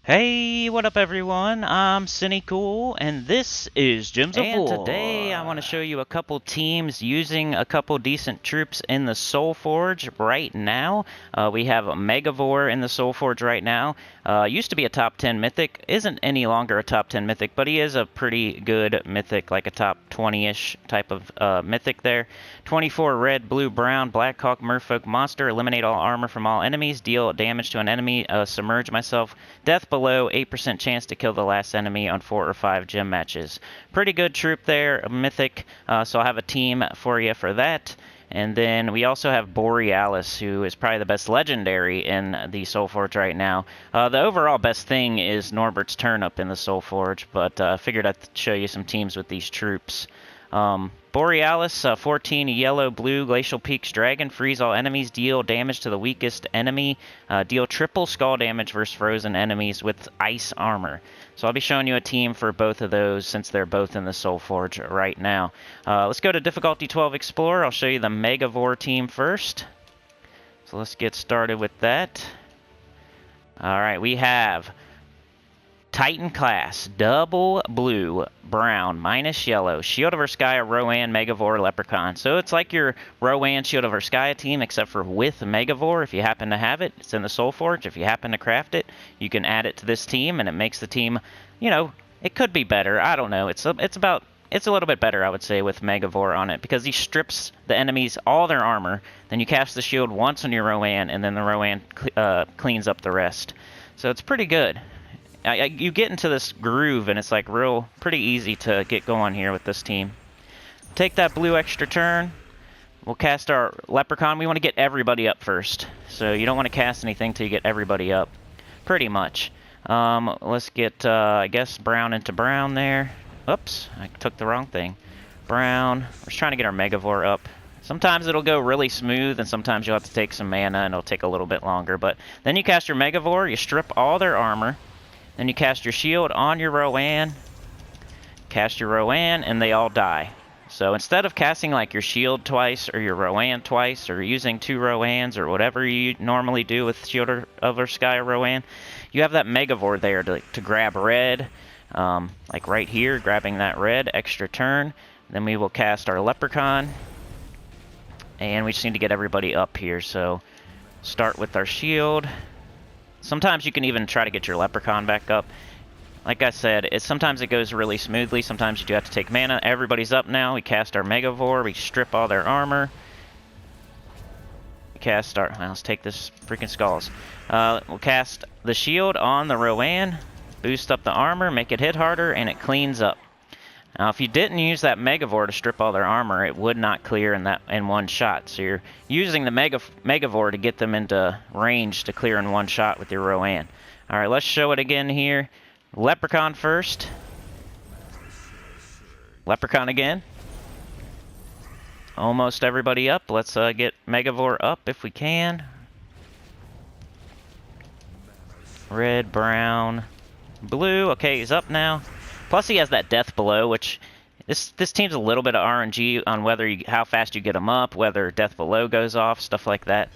Hey, what up everyone? I'm Sinnycool, and this is Gems of War. And today I want to show you a couple teams using a couple decent troops in the SOULFORGE right now. We have a MEGAVORE in the SOULFORGE right now. Used to be a top 10 mythic, isn't any longer a top 10 mythic, but he is a pretty good mythic, like a top 20-ish type of mythic there. 24 red, blue, brown, Black Hawk, Merfolk monster, eliminate all armor from all enemies, deal damage to an enemy, submerge myself, death below, 8% chance to kill the last enemy on 4 or 5 gym matches. Pretty good troop there, a mythic, so I'll have a team for you for that. And then we also have Borealis, who is probably the best legendary in the SOULFORGE right now. The overall best thing is Norberts Turnip in the SOULFORGE, but I figured I'd show you some teams with these troops. Borealis, 14 yellow, blue, Glacial Peaks Dragon, freeze all enemies, deal damage to the weakest enemy, deal triple skull damage versus frozen enemies with ice armor. So I'll be showing you a team for both of those since they're both in the SOULFORGE right now. Let's go to difficulty 12 Explorer. I'll show you the MEGAVORE team first. So let's get started with that. Alright, we have Titan class, double blue, brown, minus yellow, Shield of Urskaya, Rowan, MEGAVORE, Leprechaun. So it's like your Rowan, Shield of Urskaya team, except for with MEGAVORE. If you happen to have it, it's in the SOULFORGE. If you happen to craft it, you can add it to this team, and it makes the team, you know, it could be better. I don't know. It's a little bit better, I would say, with MEGAVORE on it, because he strips the enemies all their armor. Then you cast the shield once on your Rowan, and then the Rowan cleans up the rest. So it's pretty good. You get into this groove, and it's like pretty easy to get going here with this team. Take that blue extra turn. We'll cast our Leprechaun. We want to get everybody up first, so you don't want to cast anything till you get everybody up, pretty much. Let's get, I guess, brown into brown there. Oops, I took the wrong thing. Brown. We're just trying to get our MEGAVORE up. Sometimes it'll go really smooth, and sometimes you'll have to take some mana, and it'll take a little bit longer. But then you cast your MEGAVORE, you strip all their armor. Then you cast your shield on your Rowan, cast your Rowan, and they all die. So instead of casting like your shield twice or your Rowan twice or using 2 Rowans or whatever you normally do with Shield of Urskaya Rowan, you have that MEGAVORE there to grab red, like right here, grabbing that red extra turn. Then we will cast our Leprechaun, and we just need to get everybody up here. So start with our shield. Sometimes you can even try to get your Leprechaun back up. Like I said, sometimes it goes really smoothly. Sometimes you do have to take mana. Everybody's up now. We cast our MEGAVORE. We strip all their armor. We cast our... Well, let's take this freaking skulls. We'll cast the shield on the Rowan. Boost up the armor. Make it hit harder. And it cleans up. Now, if you didn't use that MEGAVORE to strip all their armor, it would not clear in one shot. So you're using the MEGAVORE to get them into range to clear in one shot with your Rowan. All right, let's show it again here. Leprechaun first. Leprechaun again. Almost everybody up. Let's get MEGAVORE up if we can. Red, brown, blue. Okay, he's up now. Plus he has that death below, which this team's a little bit of RNG on how fast you get them up, whether death below goes off, stuff like that.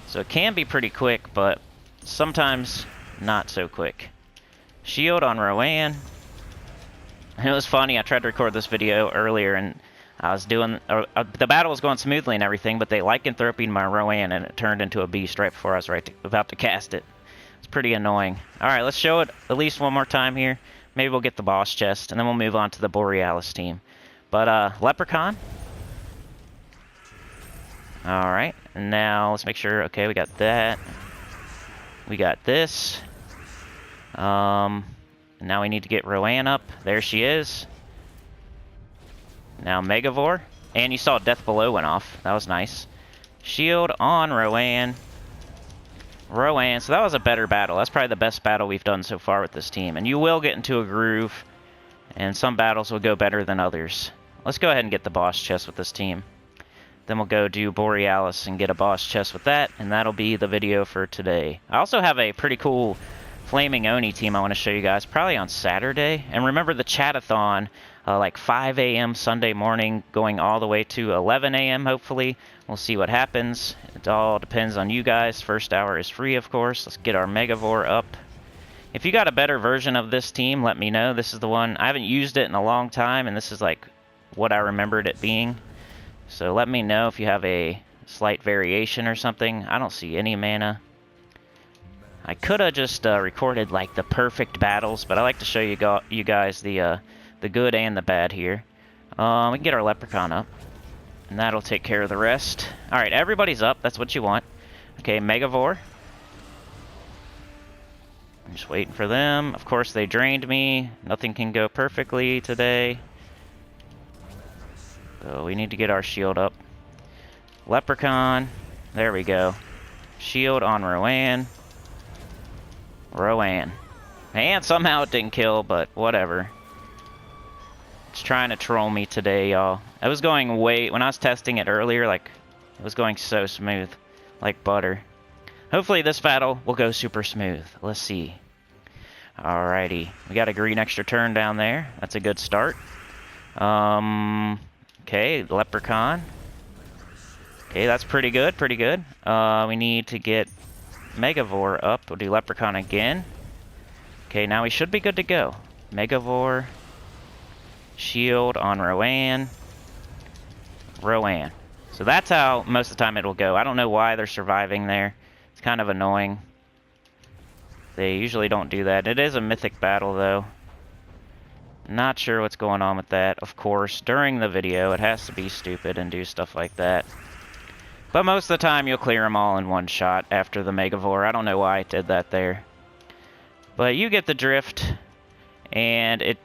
So it can be pretty quick, but sometimes not so quick. Shield on Rowan. It was funny, I tried to record this video earlier, and I was doing... the battle was going smoothly and everything, but they lycanthropied my Rowan, and it turned into a beast right before I was about to cast it. It's pretty annoying. Alright, let's show it at least one more time here. Maybe we'll get the boss chest, and then we'll move on to the Borealis team. But, Leprechaun. Alright, and now let's make sure... Okay, we got that. We got this. Now we need to get Rowan up. There she is. Now MEGAVORE. And you saw Death Below went off. That was nice. Shield on Rowan. Rowan, so that was a better battle. That's probably the best battle we've done so far with this team. And you will get into a groove, and some battles will go better than others. Let's go ahead and get the boss chest with this team. Then we'll go do Borealis and get a boss chest with that, and that'll be the video for today. I also have a pretty cool Flaming Oni team I want to show you guys, probably on Saturday. And remember the chatathon, like 5 a.m. Sunday morning, going all the way to 11 a.m. hopefully. We'll see what happens. It all depends on you guys. First hour is free, of course. Let's get our MEGAVORE up. If you got a better version of this team, let me know. This is the one. I haven't used it in a long time, and this is like what I remembered it being. So let me know if you have a slight variation or something. I don't see any mana. I could have just recorded like the perfect battles, but I like to show you guys the good and the bad here. We can get our leprechaun up, and that'll take care of the rest. All right, everybody's up. That's what you want. Okay, Megavore. I'm just waiting for them. Of course, they drained me. Nothing can go perfectly today. So we need to get our shield up. Leprechaun. There we go. Shield on Rowan. Rowan. And somehow it didn't kill, but whatever. It's trying to troll me today, y'all. I was going when I was testing it earlier, like, it was going so smooth. Like butter. Hopefully this battle will go super smooth. Let's see. Alrighty. We got a green extra turn down there. That's a good start. Okay, Leprechaun. Okay, that's pretty good, pretty good. We need to get Megavore up. We'll do Leprechaun again. Okay, now we should be good to go. Megavore. Shield on Rowan. Rowan. So that's how most of the time it will go. I don't know why they're surviving there. It's kind of annoying. They usually don't do that. It is a mythic battle, though. Not sure what's going on with that. Of course, during the video, it has to be stupid and do stuff like that. But most of the time, you'll clear them all in one shot after the Megavore. I don't know why I did that there. But you get the drift. And it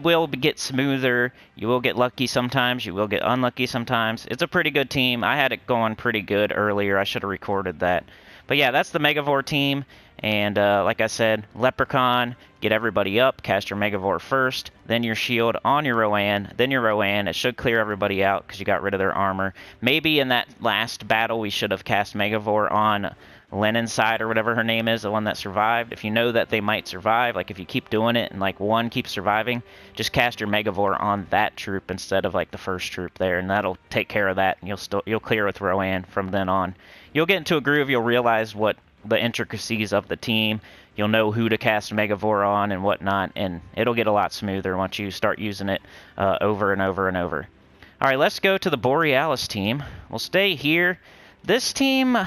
will get smoother. You will get lucky sometimes. You will get unlucky sometimes. It's a pretty good team. I had it going pretty good earlier. I should have recorded that. But yeah, that's the Megavore team. And like I said, Leprechaun, get everybody up. Cast your Megavore first. Then your shield on your Rowan. Then your Rowan. It should clear everybody out because you got rid of their armor. Maybe in that last battle we should have cast Megavore on Lennon's side or whatever her name is, the one that survived. If you know that they might survive, like if you keep doing it and like one keeps surviving, just cast your Megavore on that troop instead of like the first troop there, and that'll take care of that. And you'll clear with Rowan from then on. You'll get into a groove. You'll realize what the intricacies of the team. You'll know who to cast Megavore on and whatnot, and it'll get a lot smoother once you start using it over and over and over. All right, let's go to the Borealis team. We'll stay here. This team,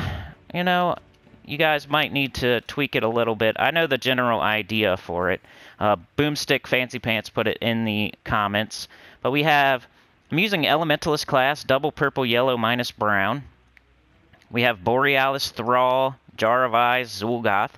you know, you guys might need to tweak it a little bit. I know the general idea for it. Boomstick Fancy Pants put it in the comments. But I'm using Elementalist Class, double purple, yellow, minus brown. We have Borealis Thrall, Jar of Eyes, Zul'Goth.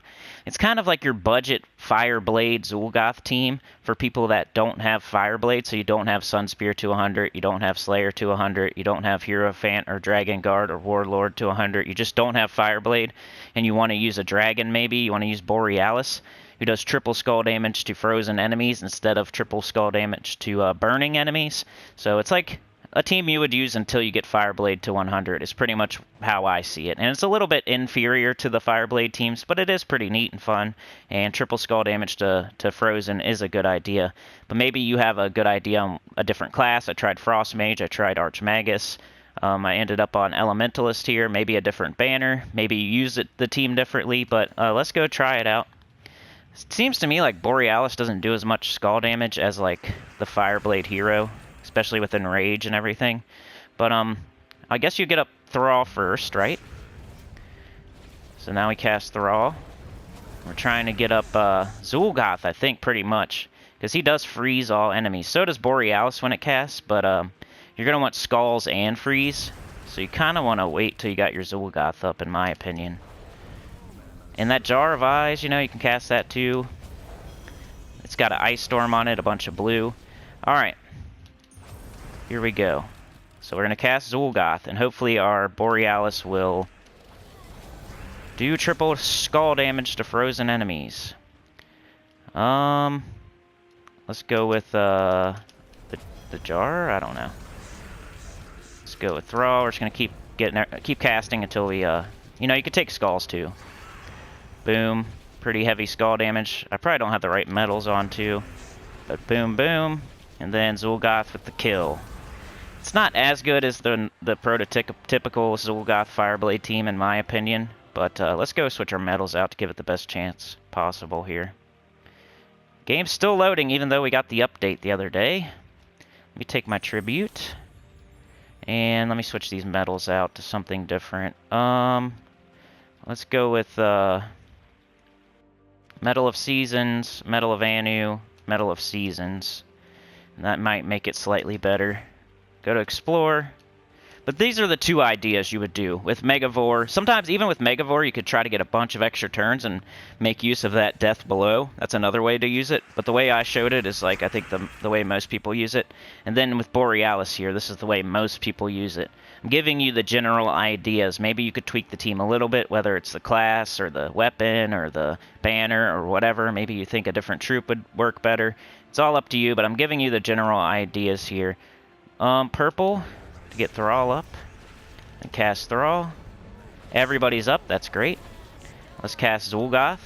It's kind of like your budget Fireblade Zul'Goth team for people that don't have Fireblade, so you don't have Sunspear to 100, you don't have Slayer to 100, you don't have Hierophant or Dragon Guard or Warlord to 100, you just don't have Fireblade, and you want to use a dragon maybe, you want to use Borealis, who does triple skull damage to frozen enemies instead of triple skull damage to burning enemies. So it's like a team you would use until you get Fireblade to 100 is pretty much how I see it. And it's a little bit inferior to the Fireblade teams, but it is pretty neat and fun. And triple skull damage to Frozen is a good idea. But maybe you have a good idea on a different class. I tried Frost Mage, I tried Archmagus. I ended up on Elementalist here, maybe a different banner. Maybe you use the team differently, but let's go try it out. It seems to me like Borealis doesn't do as much skull damage as like the Fireblade hero, especially with Enrage and everything. But I guess you get up Thrall first, right? So now we cast Thrall. We're trying to get up Zul'Goth, I think, pretty much, because he does freeze all enemies. So does Borealis when it casts, but you're going to want Skulls and Freeze, so you kind of want to wait till you got your Zul'Goth up, in my opinion. And that Jar of Eyes, you know, you can cast that too. It's got an Ice Storm on it, a bunch of blue. Alright. Here we go. So we're going to cast Zul'Goth, and hopefully our Borealis will do triple skull damage to frozen enemies. Let's go with the Jar? I don't know. Let's go with Thrall. We're just going to keep casting until we, you know, you could take Skulls too. Boom. Pretty heavy skull damage. I probably don't have the right metals on too. But boom, boom. And then Zul'Goth with the kill. It's not as good as the prototypical Zul'Goth Fireblade team, in my opinion. But let's go switch our metals out to give it the best chance possible here. Game's still loading, even though we got the update the other day. Let me take my tribute. And let me switch these metals out to something different. Let's go with Metal of Seasons, Metal of Anu, Metal of Seasons. And that might make it slightly better. Go to Explore. But these are the two ideas you would do with Megavore. Sometimes, even with Megavore, you could try to get a bunch of extra turns and make use of that Death Below. That's another way to use it. But the way I showed it is, like, I think the way most people use it. And then with Borealis here, this is the way most people use it. I'm giving you the general ideas. Maybe you could tweak the team a little bit, whether it's the class or the weapon or the banner or whatever. Maybe you think a different troop would work better. It's all up to you, but I'm giving you the general ideas here. Purple to get Thrall up. And cast Thrall. Everybody's up, that's great. Let's cast Zul'Goth.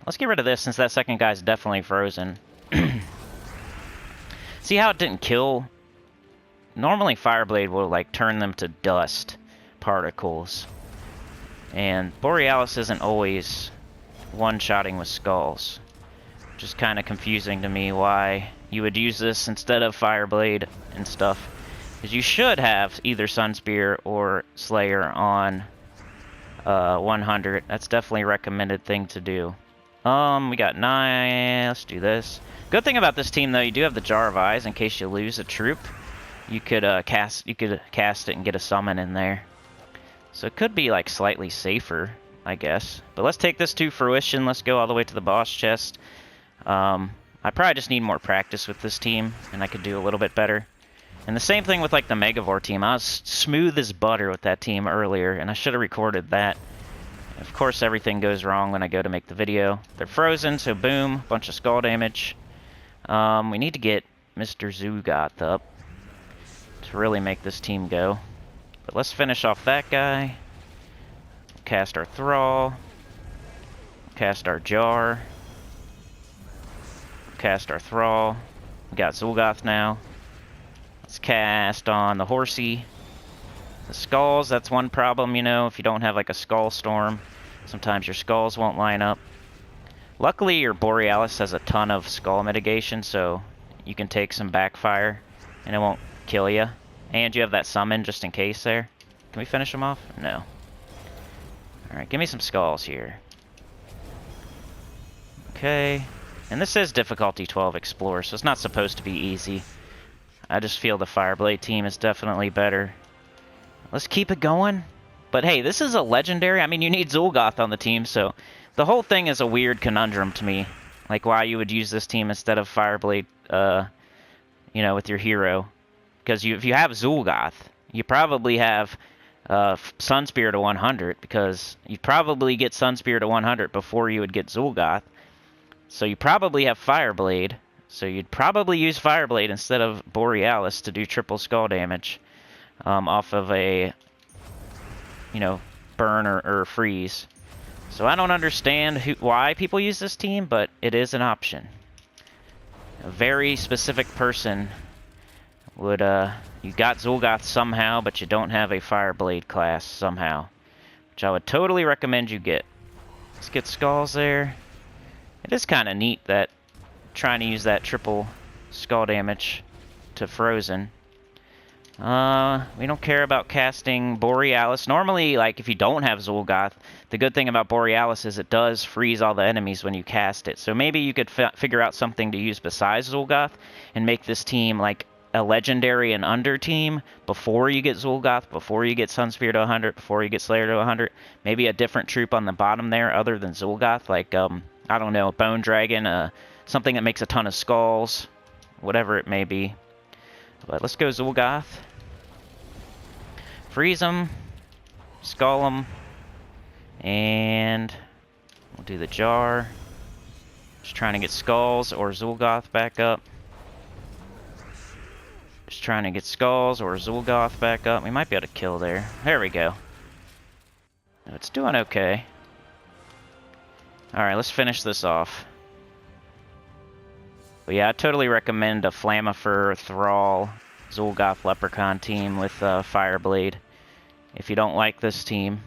Let's get rid of this since that second guy's definitely frozen. See how it didn't kill? Normally Fireblade will like turn them to dust particles. And Borealis isn't always one-shotting with skulls. Just kind of confusing to me why you would use this instead of Fireblade and stuff. Because you should have either Sunspear or Slayer on 100. That's definitely a recommended thing to do. We got 9. Let's do this. Good thing about this team, though, you do have the Jar of Eyes in case you lose a troop. You could cast it and get a summon in there. So it could be like slightly safer, I guess. But let's take this to fruition. Let's go all the way to the boss chest. I probably just need more practice with this team, and I could do a little bit better. And the same thing with like the Megavore team. I was smooth as butter with that team earlier, and I should have recorded that. Of course, everything goes wrong when I go to make the video. They're frozen, so boom, bunch of skull damage. We need to get Mr. Zul'Goth up to really make this team go. But let's finish off that guy. Cast our Thrall. Cast our Jar. Cast our Thrall. We got Zul'Goth now. Let's cast on the Horsey. The skulls, that's one problem, you know, if you don't have like a skull storm. Sometimes your skulls won't line up. Luckily, your Borealis has a ton of skull mitigation, so you can take some backfire and it won't kill you. And you have that summon just in case there. Can we finish them off? No. Alright, give me some skulls here. Okay. And this is difficulty 12 Explore, so it's not supposed to be easy. I just feel the Fireblade team is definitely better. Let's keep it going. But hey, this is a legendary. I mean, you need Zul'Goth on the team, so the whole thing is a weird conundrum to me. Like why you would use this team instead of Fireblade, you know, with your hero. Because if you have Zul'Goth, you probably have Sunspear to 100, because you'd probably get Sunspear to 100 before you would get Zul'Goth. So you probably have Fireblade, so you'd probably use Fireblade instead of Borealis to do triple skull damage off of a, you know, burn or freeze. So I don't understand why people use this team, but it is an option. A very specific person would, you got Zul'Goth somehow, but you don't have a Fireblade class somehow, which I would totally recommend you get. Let's get skulls there. It is kind of neat that trying to use that triple skull damage to frozen. We don't care about casting Borealis. Normally, like, if you don't have Zul'Goth, the good thing about Borealis is it does freeze all the enemies when you cast it. So maybe you could figure out something to use besides Zul'Goth and make this team, like, a legendary and under team before you get Zul'Goth, before you get Sunspear to 100, before you get Slayer to 100. Maybe a different troop on the bottom there other than Zul'Goth, like, I don't know, Bone Dragon, something that makes a ton of skulls, whatever it may be. But let's go Zul'Goth. Freeze them, skull them, and we'll do the Jar. Just trying to get skulls or Zul'Goth back up. Just trying to get skulls or Zul'Goth back up. We might be able to kill there. There we go. It's doing okay. Alright, let's finish this off. But yeah, I totally recommend a Flammifer, Thrall, Zul'Goth Leprechaun team with Fireblade. If you don't like this team,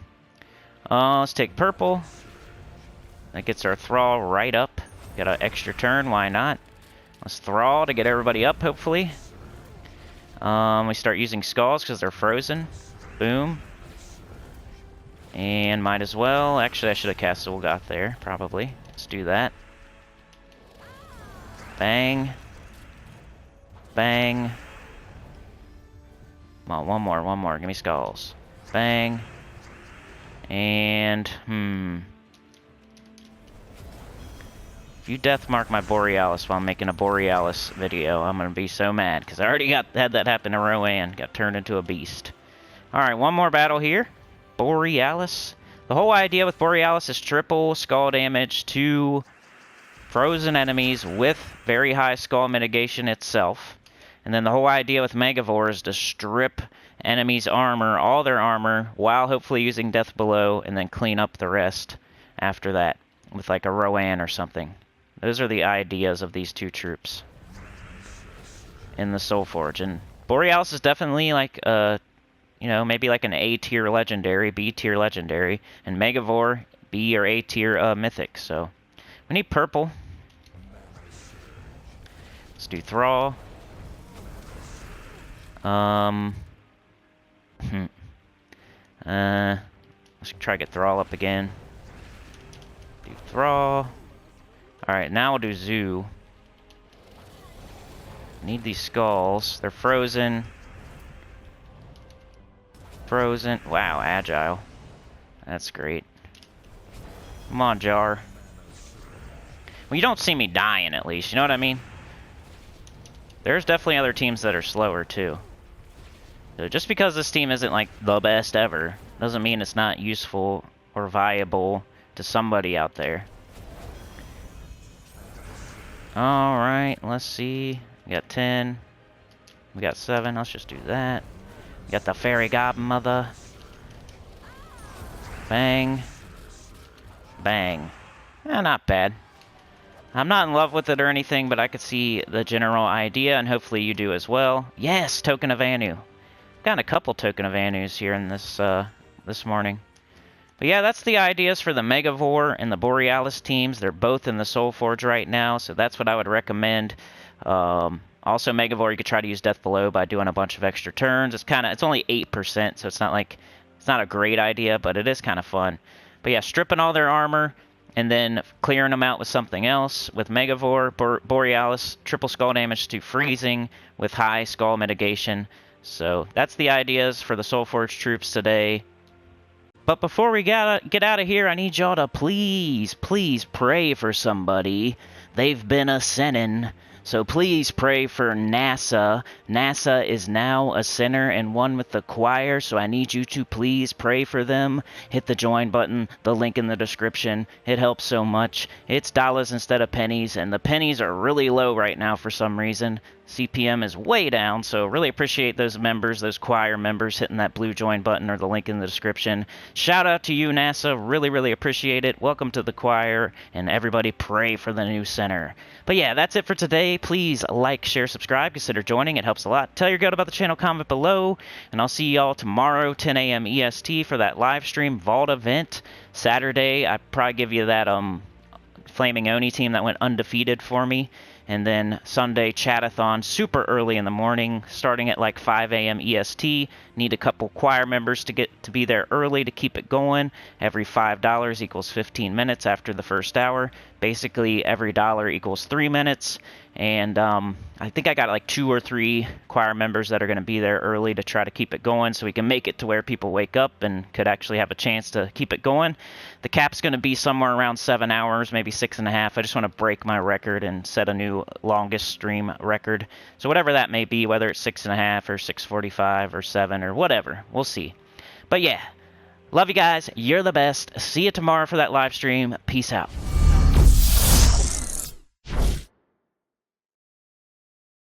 Let's take purple. That gets our thrall right up. Got an extra turn, why not? Let's thrall to get everybody up, hopefully. We start using skulls because they're frozen. Boom. And might as well. Actually, I should have cast Soulgoth there, probably. Let's do that. Bang. Bang. Come on, one more. Give me skulls. Bang. And, if you death mark my Borealis while I'm making a Borealis video, I'm going to be so mad, because I already had that happen to Rowan. Got turned into a beast. Alright, one more battle here. Borealis. The whole idea with Borealis is triple skull damage to frozen enemies with very high skull mitigation itself. And then the whole idea with Megavore is to strip enemies' armor, all their armor, while hopefully using Death Below, and then clean up the rest after that with like a Rowan or something. Those are the ideas of these two troops in the SOULFORGE. And Borealis is definitely like a, you know, maybe like an A tier legendary, B tier legendary, and Megavore B or A tier mythic. So we need purple. Let's do Thrall. Let's try to get Thrall up again. Do Thrall. Alright, now we'll do Zoo. Need these skulls. They're frozen. Frozen. Wow, agile. That's great. Come on, Jar. Well, you don't see me dying, at least. You know what I mean? There's definitely other teams that are slower, too. So just because this team isn't, like, the best ever, doesn't mean it's not useful or viable to somebody out there. Alright, let's see. We got 10. We got 7. Let's just do that. We got the Fairy Godmother. Bang. Bang. Not bad. I'm not in love with it or anything, but I could see the general idea, and hopefully you do as well. Yes, Token of Anu. Got a couple Token of Anus here in this this morning. But yeah, that's the ideas for the Megavore and the Borealis teams. They're both in the SOULFORGE right now, so that's what I would recommend. Also, Megavore, you could try to use Death Below by doing a bunch of extra turns. It's only 8%, so it's not a great idea, but it is kind of fun. But yeah, stripping all their armor and then clearing them out with something else. With Megavore, Borealis, triple skull damage to freezing with high skull mitigation. So that's the ideas for the SOULFORGE troops today. But before we get out of here, I need y'all to please pray for somebody. They've been ascending. So please pray for NASA. NASA is now a sinner and one with the choir, so I need you to please pray for them. Hit the join button, the link in the description. It helps so much. It's dollars instead of pennies, and the pennies are really low right now for some reason. CPM is way down, so really appreciate those members, those choir members, hitting that blue join button or the link in the description. Shout out to you, NASA. Really appreciate it. Welcome to the choir, and everybody pray for the new center. But yeah, that's it for today. Please like, share, subscribe. Consider joining. It helps a lot. Tell your goat about the channel, comment below, and I'll see y'all tomorrow, 10 a.m. EST, for that live stream vault event. Saturday, I probably give you that Flaming Oni team that went undefeated for me. And then Sunday, chatathon, super early in the morning, starting at like 5 a.m. EST. Need a couple choir members to get to be there early to keep it going. Every $5 equals 15 minutes after the first hour. Basically, every dollar equals 3 minutes. And I think I got like 2 or 3 choir members that are going to be there early to try to keep it going so we can make it to where people wake up and could actually have a chance to keep it going. The cap's going to be somewhere around 7 hours, maybe 6.5. I just want to break my record and set a new longest stream record. So whatever that may be, whether it's 6.5 or 6:45 or 7 or whatever, we'll see. But yeah, love you guys. You're the best. See you tomorrow for that live stream. Peace out.